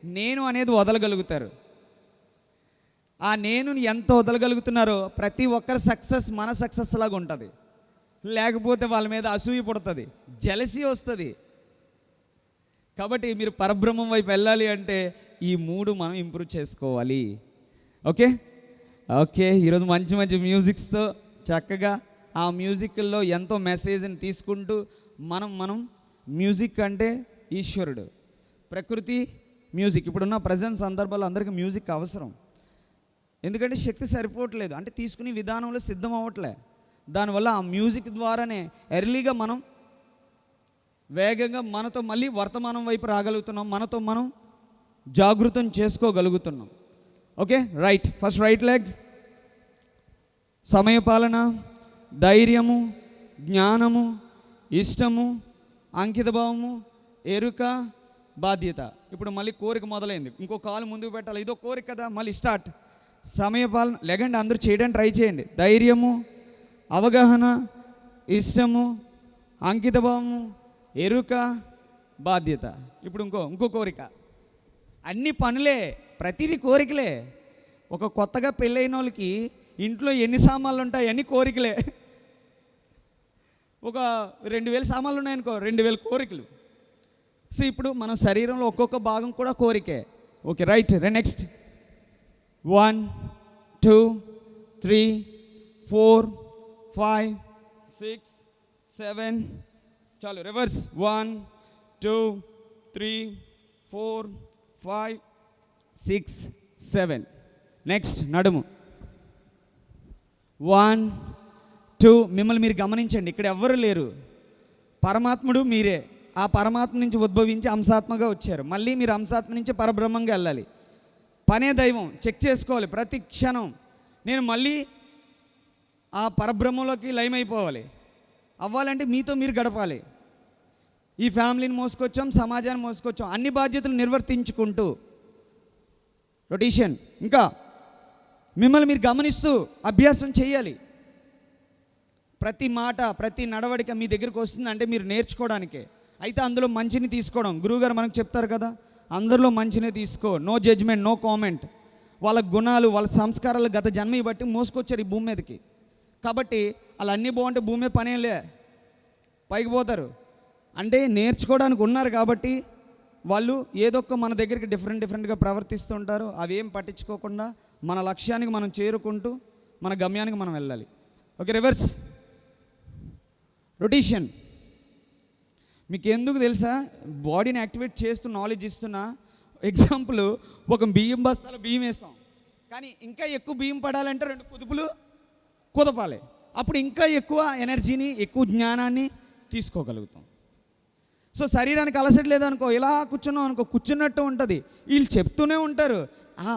నేను అనేది వదలగలుగుతారు. ఆ నేనుని ఎంత వదలగలుగుతున్నారో ప్రతి ఒక్కరి సక్సెస్ మన సక్సెస్ లాగా ఉంటుంది. లేకపోతే వాళ్ళ మీద అసూయ పుడుతుంది, జెలసీ వస్తుంది. కాబట్టి మీరు పరబ్రహ్మం వైపు వెళ్ళాలి అంటే ఈ 3 మనం ఇంప్రూవ్ చేసుకోవాలి. ఓకే ఓకే ఈరోజు మంచి మంచి మ్యూజిక్స్తో చక్కగా ఆ మ్యూజిక్ల్లో ఎంతో మెసేజ్ని తీసుకుంటూ మనం మ్యూజిక్ అంటే ఈశ్వరుడు, ప్రకృతి, మ్యూజిక్. ఇప్పుడున్న ప్రజెంట్ సందర్భాల్లో అందరికీ మ్యూజిక్ అవసరం. ఎందుకంటే శక్తి సరిపోవట్లేదు, అంటే తీసుకునే విధానంలో సిద్ధం అవ్వట్లే. దానివల్ల ఆ మ్యూజిక్ ద్వారానే ఎర్లీగా మనం వేగంగా మనతో మళ్ళీ వర్తమానం వైపు రాగలుగుతున్నాం, మనతో మనం జాగృతం చేసుకోగలుగుతున్నాం. Okay right. First right leg. సమయపాలన, ధైర్యము, జ్ఞానము, ఇష్టము, అంకితభావము, ఎరుక, బాధ్యత. ఇప్పుడు మళ్ళీ కోరిక మొదలైంది, ఇంకో కాలు ముందుకు పెట్టాలి, ఇదో కోరిక కదా. మళ్ళీ స్టార్ట్. సమయపాలన లేకండి, అందరూ చేయడానికి ట్రై చేయండి. ధైర్యము, అవగాహన, ఇష్టము, అంకితభావము, ఎరుక, బాధ్యత. ఇప్పుడు ఇంకో కోరిక. అన్ని పనులే, ప్రతిదీ కోరికలే. ఒక కొత్తగా పెళ్ళైన వాళ్ళకి ఇంట్లో ఎన్ని సామాన్లు ఉంటాయి, అన్ని కోరికలే. ఒక 2000 సామాన్లు ఉన్నాయనుకో, 2000 కోరికలు. సో ఇప్పుడు మన శరీరంలో ఒక్కొక్క భాగం కూడా కోరికే. Okay right. నెక్స్ట్ 1 2 3 4 5 6 7. చాలు, రివర్స్. 1 2 3 4 5 6 7. నెక్స్ట్ నడుము. 1 2. మిమ్మల్ని మీరు గమనించండి, ఇక్కడ ఎవ్వరు లేరు, పరమాత్ముడు మీరే. ఆ పరమాత్మ నుంచి ఉద్భవించి అంశాత్మగా వచ్చారు. మళ్ళీ మీరు అంశాత్మ నుంచి పరబ్రహ్మంగా వెళ్ళాలి. పనే దైవం. చెక్ చేసుకోవాలి ప్రతి క్షణం. నేను మళ్ళీ ఆ పరబ్రహ్మంలోకి లయమైపోవాలి. అవ్వాలంటే మీతో మీరు గడపాలి. ఈ ఫ్యామిలీని మోసుకొచ్చాం, సమాజాన్ని మోసుకొచ్చాం, అన్ని బాధ్యతలు నిర్వర్తించుకుంటూ రొటేషన్. ఇంకా మిమ్మల్ని మీరు గమనిస్తూ అభ్యాసం చేయాలి. ప్రతి మాట, ప్రతి నడవడిక మీ దగ్గరికి వస్తుందంటే మీరు నేర్చుకోవడానికే. అయితే అందులో మంచిని తీసుకోవడం. గురువుగారు మనకు చెప్తారు కదా, అందరిలో మంచినే తీసుకో, నో జడ్జ్మెంట్, నో కామెంట్. వాళ్ళ గుణాలు, వాళ్ళ సంస్కారాలు గత జన్మ బట్టి మోసుకొచ్చారు ఈ భూమి మీదకి. కాబట్టి వాళ్ళు అన్నీ బాగుంటే భూమి మీద పనేలే, పైకి పోతారు. అంటే నేర్చుకోవడానికి ఉన్నారు కాబట్టి వాళ్ళు ఏదొక్క మన దగ్గరికి డిఫరెంట్గా ప్రవర్తిస్తుంటారు. అవి ఏం పట్టించుకోకుండా మన లక్ష్యానికి మనం చేరుకుంటూ మన గమ్యానికి మనం వెళ్ళాలి. Okay reverse. రొటేషన్. మీకు ఎందుకు తెలుసా, బాడీని యాక్టివేట్ చేస్తూ నాలెడ్జ్ ఇస్తున్నా. ఎగ్జాంపుల్, ఒక బియ్యం బస్తాలో బియ్యం వేస్తాం, కానీ ఇంకా ఎక్కువ బియ్యం పడాలంటే 2 కుదుపులు కుదపాలి. అప్పుడు ఇంకా ఎక్కువ ఎనర్జీని, ఎక్కువ జ్ఞానాన్ని తీసుకోగలుగుతాం. సో శరీరానికి అలసట లేదనుకో, ఇలా కూర్చున్నాం అనుకో, కూర్చున్నట్టు ఉంటుంది. వీళ్ళు చెప్తూనే ఉంటారు,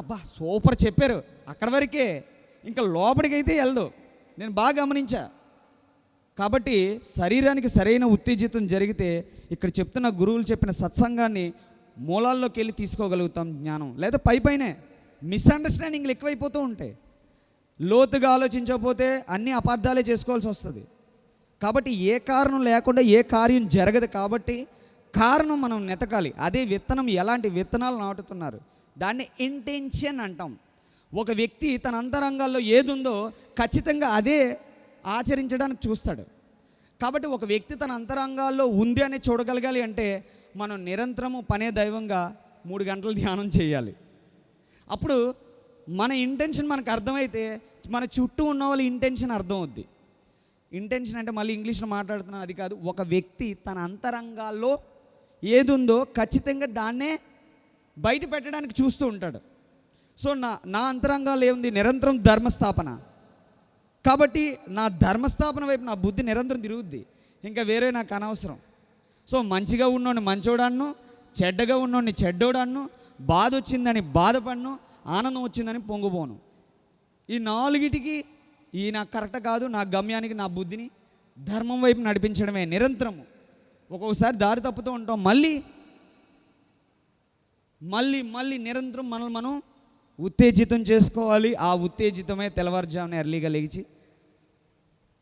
బా సూపర్ చెప్పారు, అక్కడ వరకే, ఇంకా లోపలికి అయితే వెళ్దు. నేను బాగా గమనించా. కాబట్టి శరీరానికి సరైన ఉత్తేజితం జరిగితే ఇక్కడ చెప్తున్న గురువులు చెప్పిన సత్సంగాన్ని మూలాల్లోకి వెళ్ళి తీసుకోగలుగుతాం జ్ఞానం. లేదా పైనే మిస్అండర్స్టాండింగ్లు ఎక్కువైపోతూ ఉంటాయి. లోతుగా ఆలోచించకపోతే అన్ని అపార్థాలే చేసుకోవాల్సి వస్తుంది. కాబట్టి ఏ కారణం లేకుండా ఏ కార్యం జరగదు. కాబట్టి కారణం మనం నెతకాలి. అదే విత్తనం. ఎలాంటి విత్తనాలు నాటుతున్నారు, దాన్ని ఇంటెన్షన్ అంటాం. ఒక వ్యక్తి తన అంతరంగాల్లో ఏదుందో ఖచ్చితంగా అదే ఆచరించడానికి చూస్తాడు. కాబట్టి ఒక వ్యక్తి తన అంతరంగాల్లో ఉంది అని చూడగలగాలి అంటే మనం నిరంతరము పనే దైవంగా 3 గంటలు ధ్యానం చేయాలి. అప్పుడు మన ఇంటెన్షన్ మనకు అర్థమైతే మన చుట్టూ ఉన్న వాళ్ళ ఇంటెన్షన్ అర్థం అవుద్ది. ఇంటెన్షన్ అంటే మళ్ళీ ఇంగ్లీష్లో మాట్లాడుతున్నాను, అది కాదు. ఒక వ్యక్తి తన అంతరంగాల్లో ఏదుందో ఖచ్చితంగా దాన్నే బయట పెట్టడానికి చూస్తూ ఉంటాడు. సో నా అంతరంగాల్లో ఏముంది, నిరంతరం ధర్మస్థాపన. కాబట్టి నా ధర్మస్థాపన వైపు నా బుద్ధి నిరంతరం తిరుగుద్ది. ఇంకా వేరే నాకు అనవసరం. సో మంచిగా ఉన్నోడిని మంచోడాన్ను, చెడ్డగా ఉన్నోడిని చెడ్డోడాన్ను, బాధ వచ్చిందని బాధపడను, ఆనందం వచ్చిందని పొంగిపోను. ఈ 4టికి ఈ నాకు కరెక్ట్ కాదు, నా గమ్యానికి నా బుద్ధిని ధర్మం వైపు నడిపించడమే నిరంతరము. ఒక్కొక్కసారి దారి తప్పుతూ ఉంటాం, మళ్ళీ నిరంతరం మనల్ని మనం ఉత్తేజితం చేసుకోవాలి. ఆ ఉత్తేజితమే తెల్లవారుజామున ఎర్లీగా లేచి,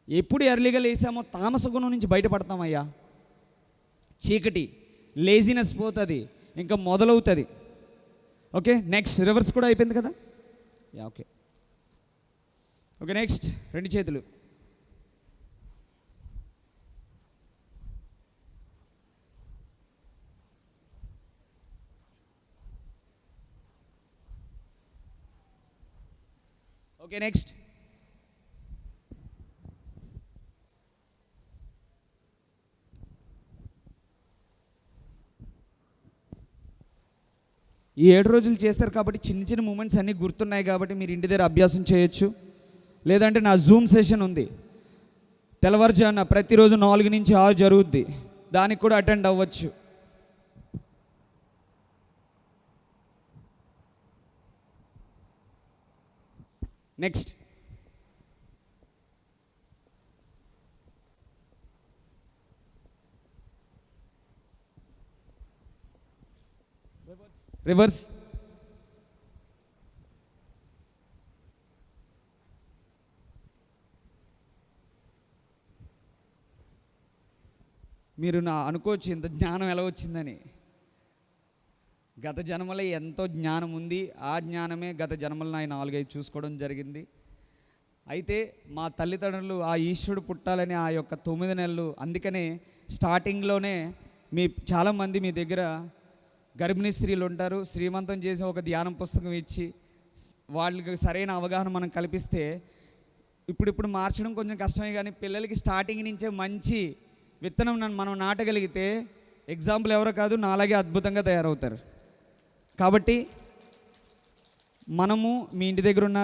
ఎప్పుడు ఎర్లీగా లేసామో తామస గుణం నుంచి బయటపడతామయ్యా. చీకటి, లేజినెస్ పోతుంది, ఇంకా మొదలవుతుంది. ఓకే, నెక్స్ట్ రివర్స్ కూడా అయిపోయింది కదా. Yeah, okay okay. నెక్స్ట్ 2 చేతులు. Okay, next. ఈ 7 రోజులు చేస్తారు కాబట్టి చిన్న చిన్న మూమెంట్స్ అన్నీ గుర్తున్నాయి కాబట్టి మీరు ఇంటి దగ్గర అభ్యాసం చేయొచ్చు. లేదంటే నా జూమ్ సెషన్ ఉంది తెల్లవారుజామున ప్రతిరోజు 4 నుంచి 6 జరుగుద్ది, దానికి కూడా అటెండ్ అవ్వచ్చు. నెక్స్ట్. రివర్స్. మీరు అనుకోవచ్చు ఇంత జ్ఞానం ఎలా వచ్చిందని. గత జన్మలో ఎంతో జ్ఞానం ఉంది, ఆ జ్ఞానమే గత జన్మలను ఆయన 4-5 చూసుకోవడం జరిగింది. అయితే మా తల్లిదండ్రులు ఆ ఈశ్వరుడు పుట్టాలని ఆ యొక్క 9 నెలలు, అందుకనే స్టార్టింగ్లోనే చాలామంది మీ దగ్గర గర్భిణీ స్త్రీలు ఉంటారు, శ్రీమంతం చేసి ఒక ధ్యానం పుస్తకం ఇచ్చి వాళ్ళకి సరైన అవగాహన మనం కల్పిస్తే ఇప్పుడు మార్చడం కొంచెం కష్టమే, కానీ పిల్లలకి స్టార్టింగ్ నుంచే మంచి విత్తనం మనం నాటగలిగితే ఎగ్జాంపుల్ ఎవరో కాదు నాలాగే అద్భుతంగా తయారవుతారు. కాబట్టి మనము మీ ఇంటి దగ్గర ఉన్న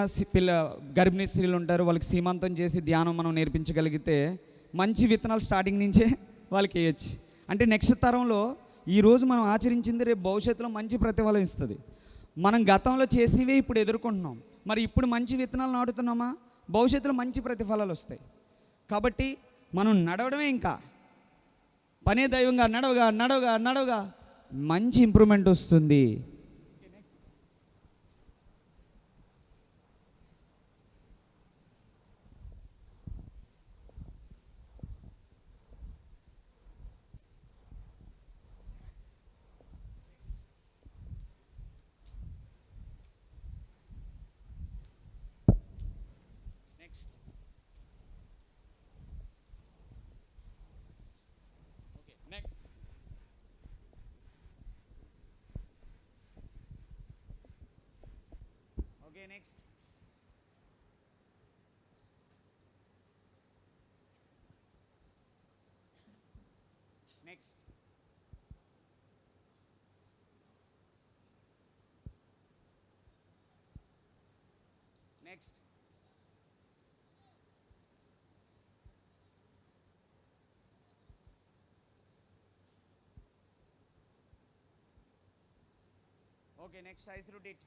గర్భిణీ స్త్రీలు ఉంటారు, వాళ్ళకి సీమంతం చేసి ధ్యానం మనం నేర్పించగలిగితే మంచి విత్తనాలు స్టార్టింగ్ నుంచే వాళ్ళకి వేయచ్చు. అంటే నెక్స్ట్ తరంలో ఈరోజు మనం ఆచరించింది రేపు భవిష్యత్తులో మంచి ప్రతిఫలం ఇస్తుంది. మనం గతంలో చేసినవే ఇప్పుడు ఎదుర్కొంటున్నాం, మరి ఇప్పుడు మంచి విత్తనాలు నాటుతున్నామా, భవిష్యత్తులో మంచి ప్రతిఫలాలు వస్తాయి. కాబట్టి మనం నడవడమే, ఇంకా పనే దైవంగా నడవగా నడవగా నడవగా మంచి ఇంప్రూవ్మెంట్ వస్తుంది. Next. Okay, next. Okay, next. Next. Next. Okay, next. Ice rotate.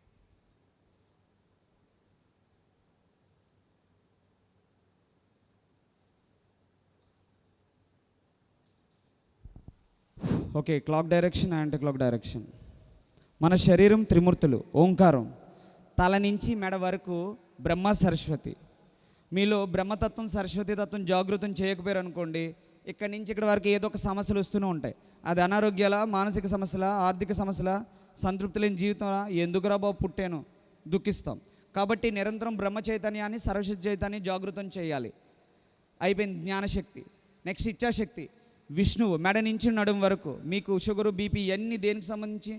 Okay, clock direction, anti clock direction. మన శరీరం త్రిమూర్తులు, ఓంకారం, తల నుంచి మెడ వరకు బ్రహ్మ సరస్వతి. మీలో బ్రహ్మతత్వం సరస్వతి తత్వం జాగృతం చేయకపోయారు అనుకోండి, ఇక్కడి నుంచి ఇక్కడ వరకు ఏదో ఒక సమస్యలు వస్తూనే ఉంటాయి. అది అనారోగ్యాల, మానసిక సమస్యల, ఆర్థిక సమస్యల, సంతృప్తి లేని జీవితం, ఎందుకురా బాబు పుట్టాను, దుఃఖిస్తాం. కాబట్టి నిరంతరం బ్రహ్మ చైతన్యాన్ని, సరస్వతి చైతన్యాన్ని జాగృతం చేయాలి. అయిపోయింది జ్ఞానశక్తి. నెక్స్ట్ ఇచ్ఛాశక్తి. విష్ణువు మెడ నుంచి నడుం వరకు, మీకు షుగరు, బీపీ ఇవన్నీ దేనికి సంబంధించి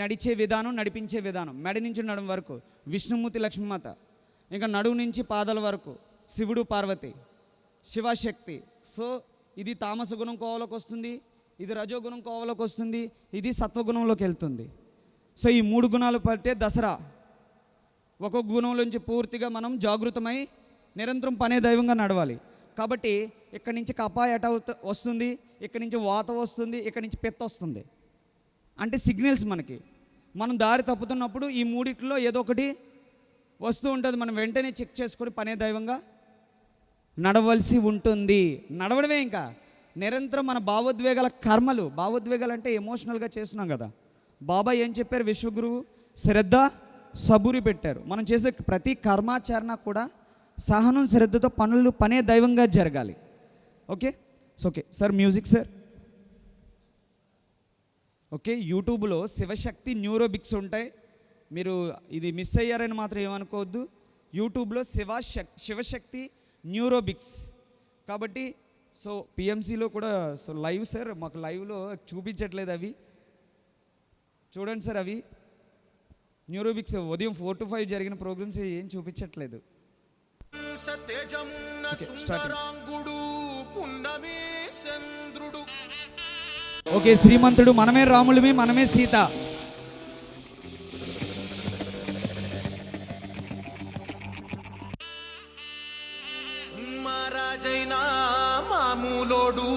నడిచే విధానం, నడిపించే విధానం. మెడ నుంచి నడుం వరకు విష్ణుమూర్తి, లక్ష్మీమాత. ఇంకా నడువు నుంచి పాదాల వరకు శివుడు, పార్వతి, శివశక్తి. సో ఇది తామస గుణం కోవలోకి వస్తుంది, ఇది రజోగుణం కోవలోకి వస్తుంది, ఇది సత్వగుణంలోకి వెళ్తుంది. సో ఈ 3 గుణాలు పట్టే దసరా. ఒక్కొక్క గుణంలోంచి పూర్తిగా మనం జాగృతమై నిరంతరం పనే దైవంగా నడవాలి. కాబట్టి ఇక్కడి నుంచి కప ఎట వస్తుంది, ఇక్కడి నుంచి వాత వస్తుంది, ఇక్కడి నుంచి పెత్త వస్తుంది. అంటే సిగ్నల్స్ మనకి. మనం దారి తప్పుతున్నప్పుడు ఈ 3 ఏదో ఒకటి వస్తూ ఉంటుంది. మనం వెంటనే చెక్ చేసుకొని పనే దైవంగా నడవలసి ఉంటుంది. నడవడమే ఇంకా నిరంతరం మన భావోద్వేగాల కర్మలు. భావోద్వేగాలు అంటే ఎమోషనల్గా చేస్తున్నాం కదా. బాబా ఏం చెప్పారు, విశ్వగురువు శ్రద్ధ సబూరి పెట్టారు. మనం చేసే ప్రతి కర్మాచరణ కూడా సహనం, శ్రద్ధతో పనే దైవంగా జరగాలి. Okay. So okay sir, music sir. Okay, యూట్యూబ్లో శివశక్తి న్యూరోబిక్స్ ఉంటాయి. మీరు ఇది మిస్ అయ్యారని మాత్రం ఏమనుకోవద్దు. యూట్యూబ్లో శివశక్తి న్యూరోబిక్స్. కాబట్టి సో పిఎంసిలో కూడా సో లైవ్ సార్, మాకు లైవ్లో చూపించట్లేదు అవి. చూడండి సార్, అవి న్యూరోబిక్స్ ఉదయం 4 to 5 జరిగిన ప్రోగ్రామ్స్ ఏం చూపించట్లేదు. ఓకే, శ్రీమంతుడు మనమే రాములమి, మనమే సీత. మహారాజైనా మామూలోడు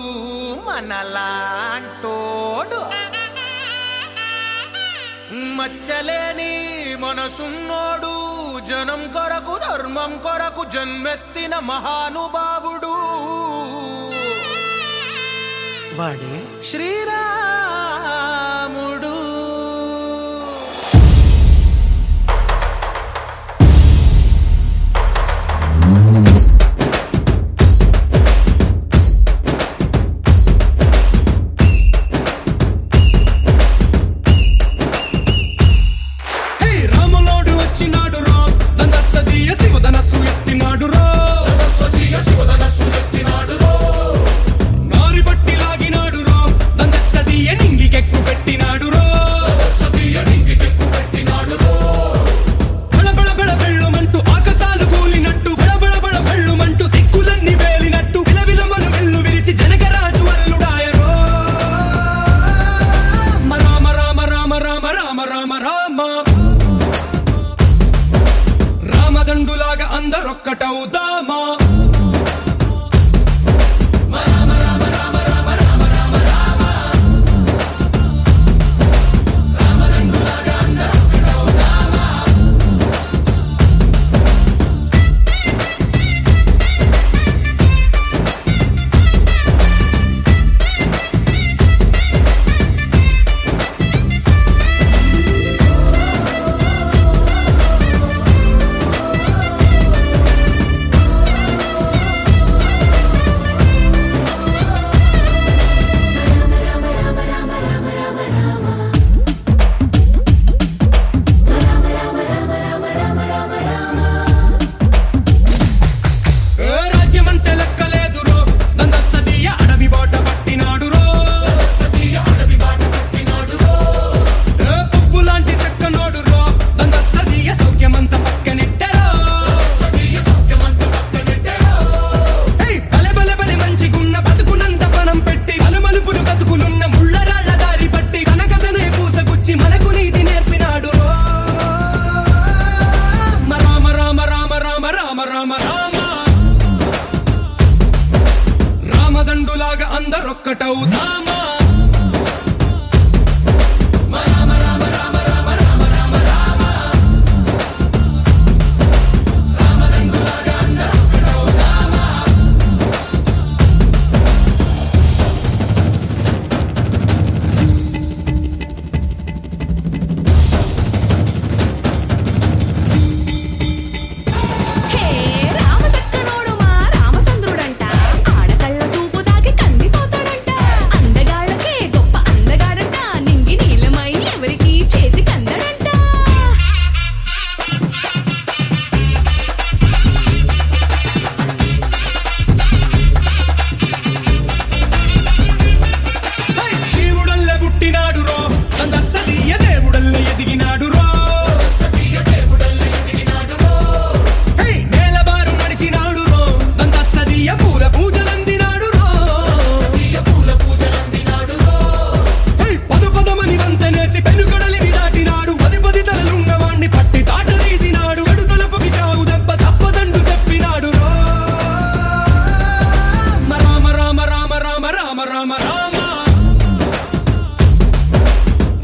మనలాంటోడు, మచ్చలేని మనసున్నోడు, జనం కొరకు ధర్మం కొరకు జన్మెత్తిన మహానుభావుడు వాడే శ్రీరాముడు. రామదండులాగా అందరొక్కటవుదామా. రామదండులాగా అందరొక్కటవుదామా.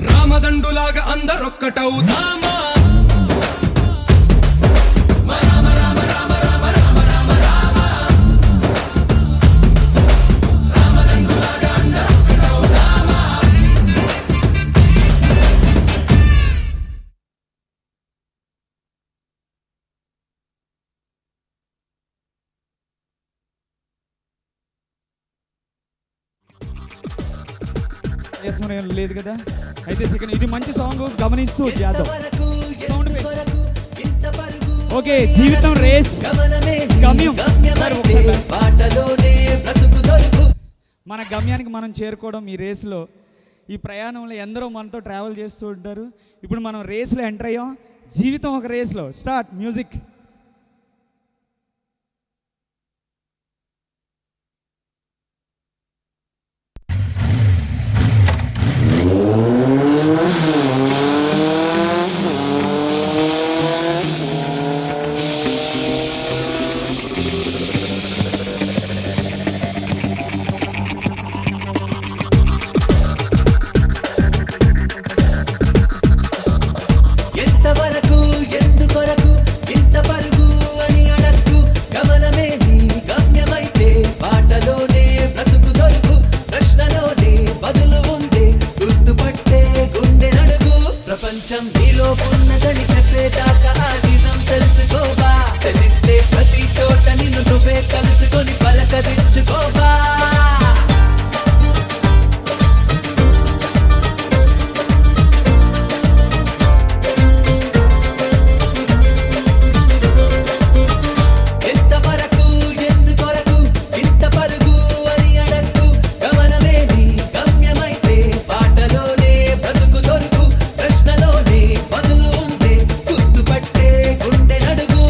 రామదండులాగా అందరొక్కటవుదామా. ఆయాసం ఏం లేదు కదా. అయితే సెకండ్ ఇది మంచి సాంగ్, గమనిస్తూ చేద్దాం. సౌండ్ పెంచు. ఓకే, జీవితం రేస్, గమ్యం. మన గమ్యానికి మనం చేరుకోవడం ఈ రేస్లో, ఈ ప్రయాణంలో ఎందరో మనతో ట్రావెల్ చేస్తూ ఉంటారు. ఇప్పుడు మనం రేస్లో ఎంటర్ అయ్యాం. జీవితం ఒక రేస్లో. Start music. ప్రపంచం నీలో ఉన్నదని చెప్పేదాకా ఆ నిజం తెలుసుకోవా. తెలిస్తే ప్రతి చోట నిన్ను నువ్వే కలుసుకొని పలకరించుకోవా. ఎంతవరకు ఎందుకొరకు ఇంత పరుగు అని అడక్కు. గమనమే నీ గమ్యమైతే పాటలోనే బ్రతుకు దొరుకు. ప్రశ్నలోనే బదులు ఉందే గుర్తుపట్టే గుండె నడుగు.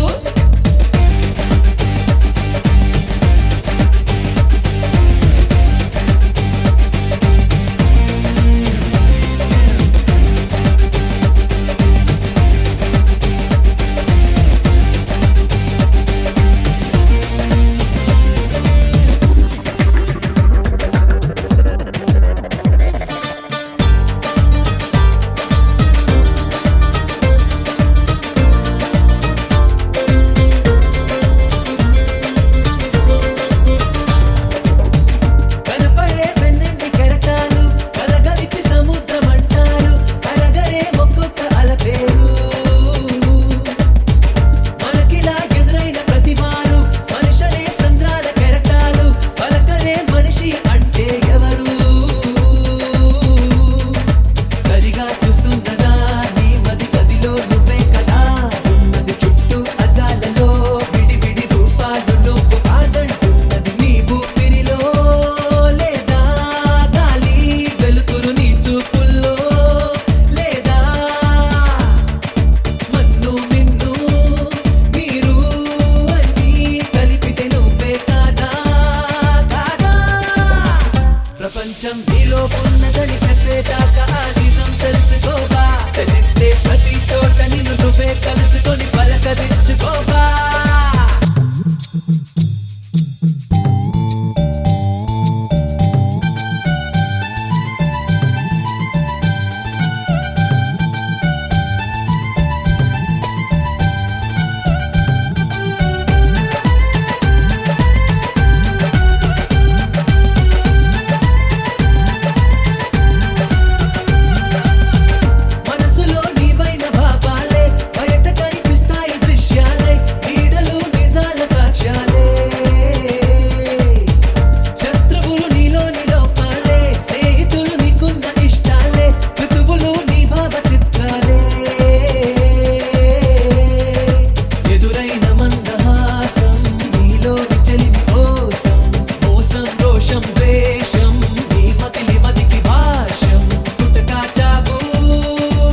కనపడే వెన్నెన్ని కెరటాలు కలగలిపి సముద్రం అంటారు. అడగరే ఒక్కొక్క అలపేరు. మనకిలా ఎదురైన ప్రతిమారు మనిషనే సంద్రాల కెరటాలు. పలకరే మనిషి అంటే ఎవరు? సరిగా చూస్తున్నదా నీ మది గదిలో నువ్వే కదా ఉన్నది. చుట్టూ అద్దాలలో విడివిడి రూపాలు నువ్వు కాదంటున్నది. నీవు పిరిలో లేదా గాలి వెలుతురు నీ చూపుల్లో లేదా మన్ను నిన్ను మీరు అన్నీ కలిపితే నువ్వే కాదా కాదా. ప్రపంచం నీలో ఉన్నదని చెప్పేదాకా ఆ నిజం తెలుసుకోవా. తెలిస్తే ప్రతి చోట నిన్ను నువ్వే కలుసుకొని పలకరించుకోవా. మనసులో నీవైన భావాలే బయట కనిపిస్తాయి దృశ్యాలే. నీడలు నిజాల సాక్ష్యాలే. శత్రువులు నీలోని లోపాలే. స్నేహితులు నీకున్న ఇష్టాలే. ఋతువులు నీ భావ చిత్రాలే. ఎదురైన మందహాసం నీలోని చెలిమి కోసం. మోసం రోషం ద్వేషం నీ మతిలి మదికి భాషం. పుట్టకా చావు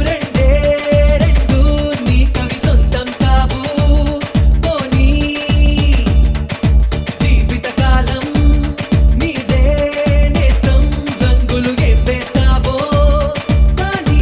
రెండే రెండు నీ కవి సొంతం కావు. పోనీ జీవితకాలం నీదే నేస్తం. రంగులు ఏం వేస్తావో కానీ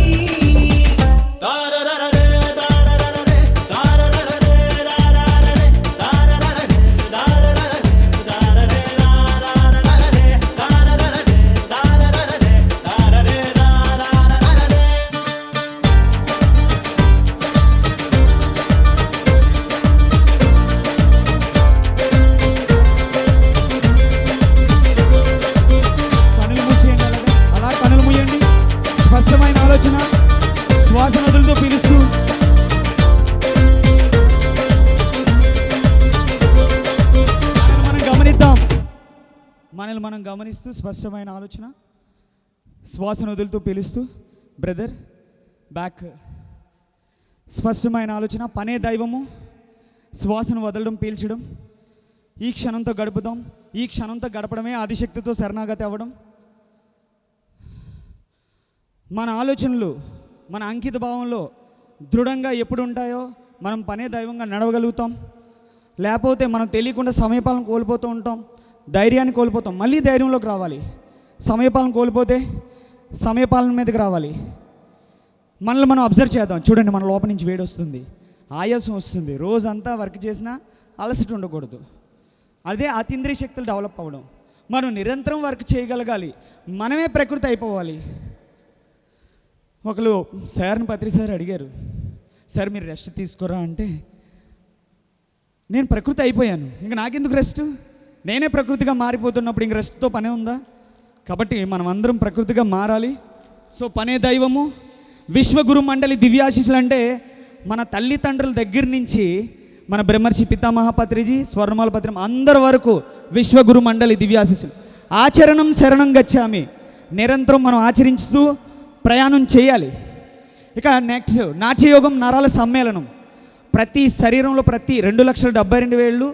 కనులు మూసేయండి. అలా కనులు మూయండి. స్పష్టమైన ఆలోచన, శ్వాస నదులతో పీలుస్తూ మనల్ని మనం గమనిద్దాం. మనల్ని మనం గమనిస్తూ స్పష్టమైన ఆలోచన. శ్వాసను వదులుతూ పీలుస్తూ బ్రదర్ బ్యాక్. స్పష్టమైన ఆలోచన. పనే దైవము. శ్వాసను వదలడం, పీల్చడం. ఈ క్షణంతో గడుపుదాం. ఈ క్షణంతో గడపడమే ఆదిశక్తితో శరణాగతి అవ్వడం. మన ఆలోచనలు మన అంకిత భావంలో దృఢంగా ఎప్పుడు ఉంటాయో మనం పనే దైవంగా నడవగలుగుతాం. లేకపోతే మనం తెలియకుండా సమయపాలన కోల్పోతూ ఉంటాం, ధైర్యాన్ని కోల్పోతాం. మళ్ళీ ధైర్యంలోకి రావాలి. సమయపాలన కోల్పోతే సమయపాలన మీదకి రావాలి. మనల్ని మనం అబ్జర్వ్ చేద్దాం. చూడండి, మన లోపల నుంచి వేడి వస్తుంది, ఆయాసం వస్తుంది. రోజంతా వర్క్ చేసినా అలసట ఉండకూడదు. అదే అతీంద్రియ శక్తులు డెవలప్ అవ్వడం. మనం నిరంతరం వర్క్ చేయగలగాలి. మనమే ప్రకృతి అయిపోవాలి. ఒకరు సార్ని పత్రి సార్ అడిగారు, సార్ మీరు రెస్ట్ తీసుకోరా అంటే, నేను ప్రకృతి అయిపోయాను, ఇంక నాకెందుకు రెస్ట్? నేనే ప్రకృతిగా మారిపోతున్నప్పుడు ఇంక రెస్ట్తో పనే ఉందా? కాబట్టి మనం అందరం ప్రకృతిగా మారాలి. సో పనే దైవము. విశ్వగురు మండలి దివ్యాశీస్సులు అంటే మన తల్లిదండ్రుల దగ్గర నుంచి మన బ్రహ్మర్షి పితామహపత్రిజీ, స్వర్ణమాల పత్రం అందరి వరకు విశ్వగురు మండలి దివ్యాశీస్సులు. ఆచరణం శరణం గచ్చామి. నిరంతరం మనం ఆచరిస్తూ ప్రయాణం చేయాలి. ఇక నెక్స్ట్ నాట్యయోగం నరాల సమ్మేళనం. ప్రతి శరీరంలో ప్రతి 2,72,000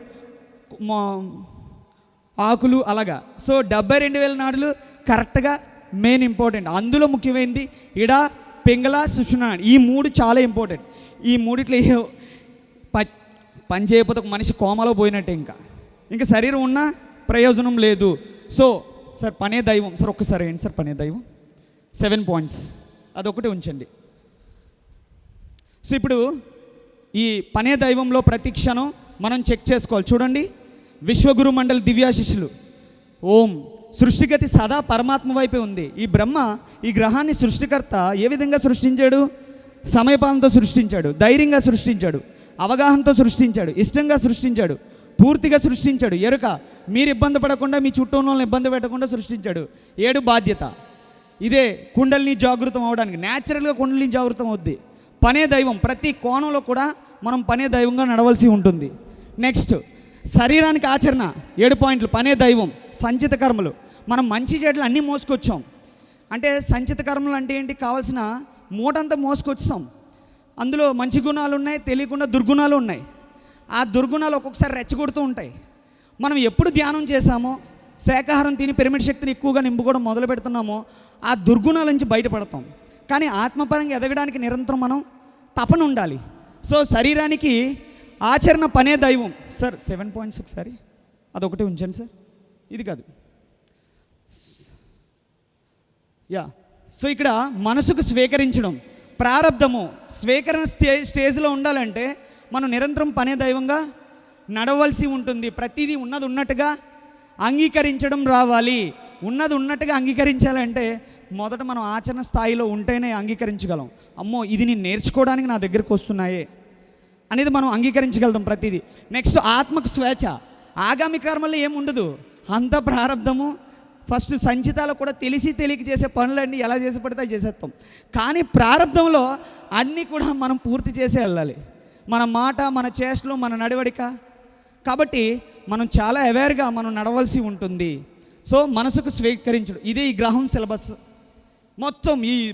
ఆకులు అలాగా. సో 72,000 నాడులు కరెక్ట్గా మెయిన్ ఇంపార్టెంట్. అందులో ముఖ్యమైనది ఇడ, పింగళ, సుషుమ్న. ఈ 3 చాలా ఇంపార్టెంట్. ఈ మూడిట్లో పని చేయకపోతే ఒక మనిషి కోమలో పోయినట్టే. ఇంకా శరీరం ఉన్నా ప్రయోజనం లేదు. సో సార్ పనే దైవం. సార్ ఒక్కసారి ఏంటి సార్ పనే దైవం? 7 పాయింట్స్ అదొకటి ఉంచండి. సో ఇప్పుడు ఈ పనే దైవంలో ప్రతి క్షణం మనం చెక్ చేసుకోవాలి. చూడండి, విశ్వగురు మండలి దివ్యాశిష్యులు. ఓం. సృష్టిగతి సదా పరమాత్మ వైపే ఉంది. ఈ బ్రహ్మ ఈ గ్రహాన్ని సృష్టికర్త ఏ విధంగా సృష్టించాడు? సమయపాలనతో సృష్టించాడు, ధైర్యంగా సృష్టించాడు, అవగాహనతో సృష్టించాడు, ఇష్టంగా సృష్టించాడు, పూర్తిగా సృష్టించాడు. ఎరుక మీరు ఇబ్బంది పడకుండా, మీ చుట్టూ ఉన్న వాళ్ళని ఇబ్బంది పెట్టకుండా సృష్టించాడు. 7 బాధ్యత. ఇదే కుండలిని జాగృతం అవ్వడానికి. న్యాచురల్గా కుండలిని జాగృతం అవుద్ది. పనే దైవం. ప్రతి కోణంలో కూడా మనం పనే దైవంగా నడవలసి ఉంటుంది. నెక్స్ట్ శరీరానికి ఆచరణ. 7 పాయింట్లు. పనే దైవం. సంచిత కర్మలు. మనం మంచి చెడులు అన్నీ మోసుకొచ్చాం. అంటే సంచిత కర్మలు అంటే ఏంటి? కావాల్సిన మూటంతా మోసుకొచ్చాం. అందులో మంచి గుణాలు ఉన్నాయి, తెలియకుండా దుర్గుణాలు ఉన్నాయి. ఆ దుర్గుణాలు ఒక్కొక్కసారి రెచ్చగొడుతూ ఉంటాయి. మనం ఎప్పుడు ధ్యానం చేశామో, శాకాహారం తిని పిరమిడ్ శక్తిని ఎక్కువగా నింపుకోవడం మొదలు పెడుతున్నామో, ఆ దుర్గుణాల నుంచి బయటపడతాం. కానీ ఆత్మపరంగా ఎదగడానికి నిరంతరం మనం తపన ఉండాలి. సో శరీరానికి ఆచరణ పనే దైవం. సార్ 7 పాయింట్స్ ఒకసారి అదొకటి ఉంచండి సార్, ఇది కాదు. యా. సో ఇక్కడ మనసుకు స్వీకరించడం, ప్రారంధము స్వీకరణ స్టేజ్లో ఉండాలంటే మనం నిరంతరం పనే దైవంగా నడవలసి ఉంటుంది. ప్రతిదీ ఉన్నది ఉన్నట్టుగా అంగీకరించడం రావాలి. ఉన్నది ఉన్నట్టుగా అంగీకరించాలంటే మొదట మనం ఆచరణ స్థాయిలో ఉంటేనే అంగీకరించగలం. అమ్మో ఇది నేను నేర్చుకోవడానికి నా దగ్గరికి వస్తున్నాయే అనేది మనం అంగీకరించగలుగుతాం ప్రతిదీ. నెక్స్ట్ ఆత్మకు స్వేచ్ఛ. ఆగామి కర్మల్లో ఏముండదు, అంత ప్రారంధము. ఫస్ట్ సంచితాలు కూడా తెలియక చేసే పనులన్నీ ఎలా చేసి పడితే చేసేస్తాం. కానీ ప్రారంధంలో అన్నీ కూడా మనం పూర్తి చేసే వెళ్ళాలి. మన మాట, మన చేష్టలు, మన నడవడిక. కాబట్టి మనం చాలా అవేర్గా మనం నడవలసి ఉంటుంది. సో మనసుకు స్వీకరించడం, ఇదే ఈ గ్రహం సిలబస్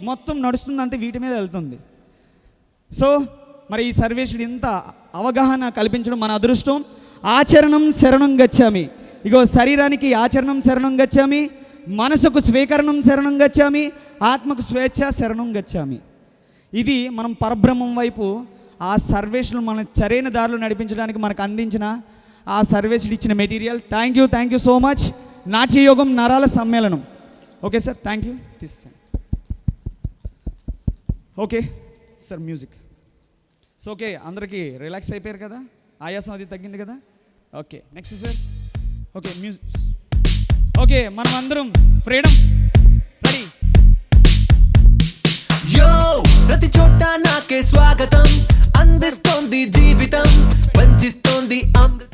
మొత్తం నడుస్తుందంటే వీటి మీద వెళ్తుంది. సో మరి ఈ సర్వేషుడు ఇంత అవగాహన కల్పించడం మన అదృష్టం. ఆచరణం శరణం గచ్చామి. ఇగో శరీరానికి ఆచరణం శరణం గచ్చామి, మనసుకు స్వీకరణం శరణం గచ్చామి, ఆత్మకు స్వేచ్ఛ శరణం గచ్చామి. ఇది మనం పరబ్రహ్మం వైపు ఆ సర్వేషులు మన సరైన దారిలో నడిపించడానికి మనకు అందించిన ఆ సర్వేషుడు ఇచ్చిన material. Thank you so much. నాట్యయోగం నరాల సమ్మేళనం. Okay sir, thank you. తీసేయండి. Okay sir, music. So okay, అందరికీ రిలాక్స్ అయిపోయారు కదా, ఆయాసం అది తగ్గింది కదా. Okay next sir. Okay music. Okay మనం అందరం ఫ్రీడమ్ రెడీ. యో ప్రతి చోట నాకే స్వాగతం, అందిస్తోంది జీవితం, పంచిస్తోంది అమృతం.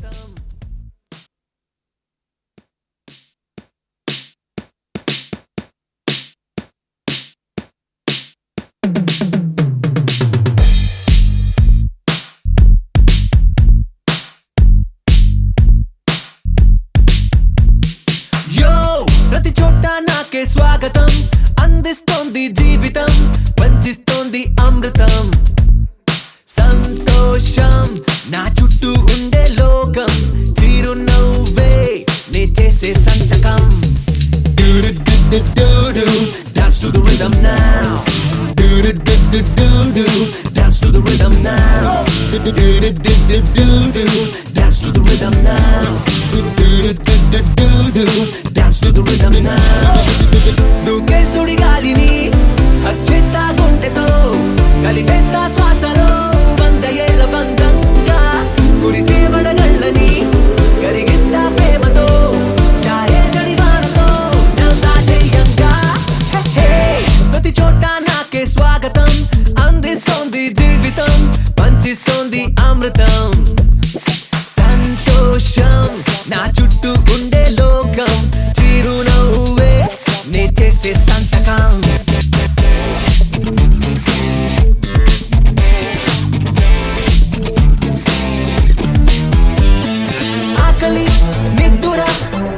ప్రతి చోట నాకే స్వాగతం, rhythm now. Dance to the rhythm now. దూకే సుడి గాలిని హచ్చేస్తా గుండెతో కలిపేస్తా శ్వాసలో 100 ఏళ్ల బంధంగా కురిసే వడగళ్ళని కరిగిస్తా ప్రేమతో చారే జడివానతో జల్సా చెయ్యంగా. ప్రతి చోట నాకే స్వాగతం అందిస్తోంది జీవితం పంచిస్తోంది అమృతం సంతోషం నా చుట్టూ ఉండే లోకం చిరునవ్వే నే చేసే సంతకం. ఆకలి నిద్దుర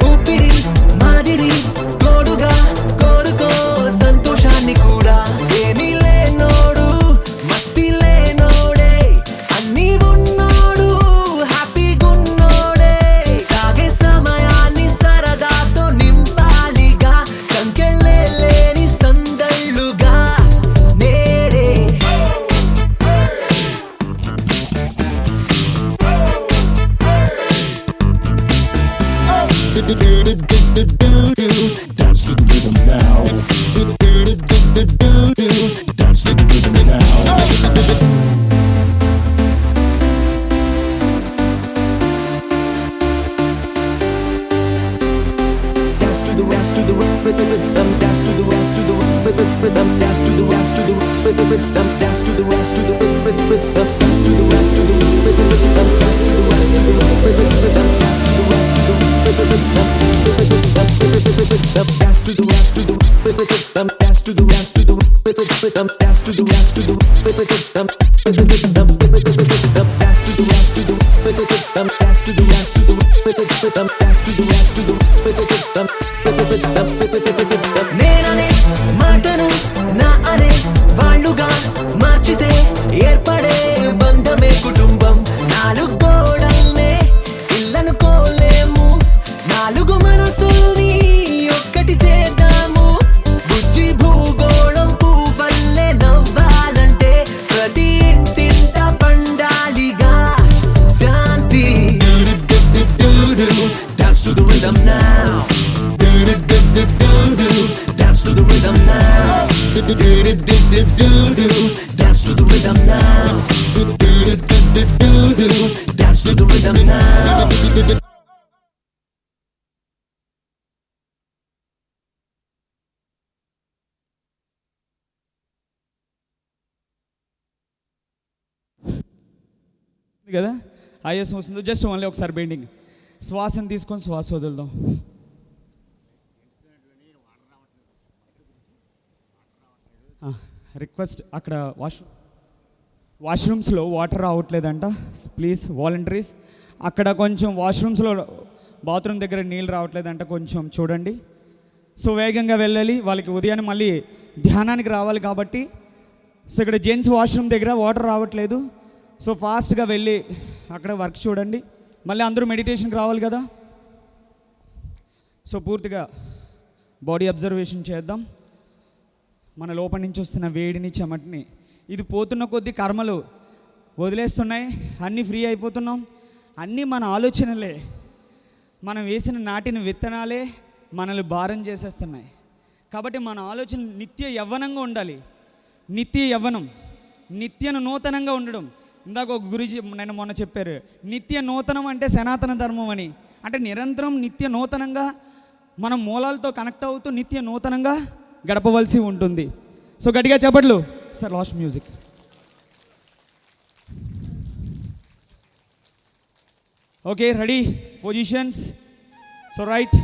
ఊపిరి మాదిరి తోడుగా కోరుకో సంతోషాన్ని కూడా. ఏమీ లేనోడు మస్తీ లేనోడే అన్నీ ఉన్నోడు హ్యాపీగున్నోడే. సాగే సమయాన్ని సరదాతో నింపాలిగా సంకెళ్ళే లేని సందళ్ళుగా నేడే. Dance to the rhythm now. Dance to the rhythm now. Dance to the dance to the rhythm, dance to the dance to the rhythm, dance to the dance to the rhythm, dance to the dance to the rhythm, dance to the dance to the rhythm, dance to the dance to the rhythm, dance to the dance to the rhythm, dance to the dance to the rhythm, dance to the dance to the rhythm, dance to the dance to the rhythm, dance to the dance to the rhythm, dance to the dance to the rhythm, dance to the dance to the rhythm. నేననే మాటను నా అనే వాళ్ళుగా మార్చితే ఏర్పడే బంధమే కుటుంబం. 4 గోడల్నే ఇల్లనుకోలేము 4 మనసుల్ని ఒక్కటి చేద్దాము. బుజ్జి భూగోళం పువ్వల్లే నవ్వాలంటే ప్రతి ఇంటింట పండాలిగా శాంతి. Dance to the rhythm now. Dance to the rhythm now. Dance to the rhythm now. Dance to the rhythm now. కదా ఆయాసం వస్తుందో జస్ట్ ఓన్లీ ఒకసారి బెండింగ్. శ్వాసను తీసుకొని శ్వాస వదులుదాం. రిక్వెస్ట్ అక్కడ వాష్రూమ్స్లో వాటర్ రావట్లేదంట. ప్లీజ్ వాలంటీర్స్ అక్కడ కొంచెం వాష్రూమ్స్లో బాత్రూమ్ దగ్గర నీళ్ళు రావట్లేదంట, కొంచెం చూడండి. సో వేగంగా వెళ్ళాలి, వాళ్ళకి ఉదయాన్నే మళ్ళీ ధ్యానానికి రావాలి కాబట్టి. సో ఇక్కడ జెంట్స్ వాష్రూమ్ దగ్గర వాటర్ రావట్లేదు. సో ఫాస్ట్గా వెళ్ళి అక్కడ వర్క్ చూడండి. మళ్ళీ అందరూ మెడిటేషన్కి రావాలి కదా. సో పూర్తిగా బాడీ అబ్జర్వేషన్ చేద్దాం. మన లోపల నుంచి వస్తున్న వేడిని చెమటని. ఇది పోతున్న కొద్దీ కర్మలు వదిలేస్తున్నాయి, అన్నీ ఫ్రీ అయిపోతున్నాం. అన్నీ మన ఆలోచనలే, మనం వేసిన నాటిన విత్తనాలే మనల్ని భారం చేసేస్తున్నాయి. కాబట్టి మన ఆలోచన నిత్య యవ్వనంగా ఉండాలి. నిత్య యవ్వనం, నిత్యను నూతనంగా ఉండడం. ఇందాక ఒక గురించి నేను మొన్న చెప్పారు, నిత్య నూతనం అంటే సనాతన ధర్మం అని. అంటే నిరంతరం నిత్య నూతనంగా మనం మూలాలతో కనెక్ట్ అవుతూ నిత్య నూతనంగా గడపవలసి ఉంటుంది. సో గట్టిగా చెప్పట్లు sir. Last music. Okay, ready, positions. So right,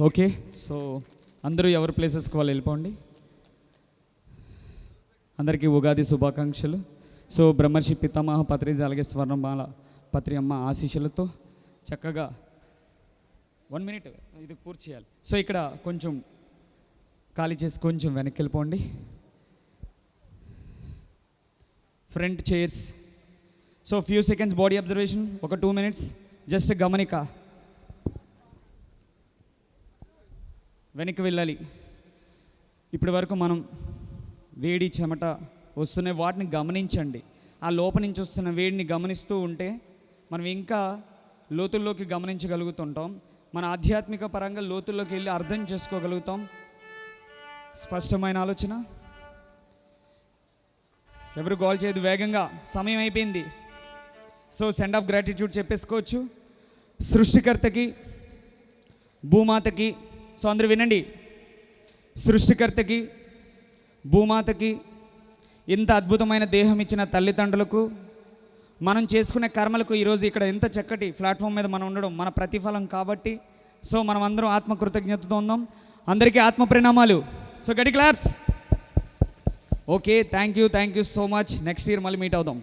okay, so అందరూ ఎవరి ప్లేసెస్కి వాళ్ళు వెళ్ళిపోండి. అందరికీ ఉగాది శుభాకాంక్షలు. సో బ్రహ్మర్షి పితామహ పత్రిజ అలాగే స్వర్ణమాల పత్రి అమ్మ ఆశీస్సులతో చక్కగా 1 minute ఇది పూర్తి చేయాలి. సో ఇక్కడ కొంచెం ఖాళీ చేసి కొంచెం వెనక్కి వెళ్ళిపోండి. Front chairs. So few seconds body observation, ఒక 2 minutes జస్ట్ గమనిక. వెనక్కి వెళ్ళాలి. ఇప్పటి వరకు మనం వేడి చెమట వస్తున్నాయి, వాటిని గమనించండి. ఆ లోపల నుంచి వస్తున్న వేడిని గమనిస్తూ ఉంటే మనం ఇంకా లోతుల్లోకి గమనించగలుగుతుంటాం. మన ఆధ్యాత్మిక పరంగా లోతుల్లోకి వెళ్ళి అర్థం చేసుకోగలుగుతాం. స్పష్టమైన ఆలోచన. ఎవరు గోల్ చేయదు, వేగంగా సమయం అయిపోయింది. సో సెండ్ ఆఫ్ గ్రాటిట్యూడ్ చెప్పేసుకోవచ్చు సృష్టికర్తకి, భూమాతకి. సో అందరూ వినండి, సృష్టికర్తకి, భూమాతకి, ఇంత అద్భుతమైన దేహం ఇచ్చిన తల్లిదండ్రులకు, మనం చేసుకునే కర్మలకు ఈరోజు ఇక్కడ ఎంత చక్కటి ప్లాట్ఫామ్ మీద మనం ఉండడం మన ప్రతిఫలం కాబట్టి. సో మనం అందరం ఆత్మ కృతజ్ఞతతో ఉందాం. అందరికీ ఆత్మ ప్రణామాలు. సో గడి claps. Okay, thank you so much. Next year మళ్ళీ మీట్ అవుదాం.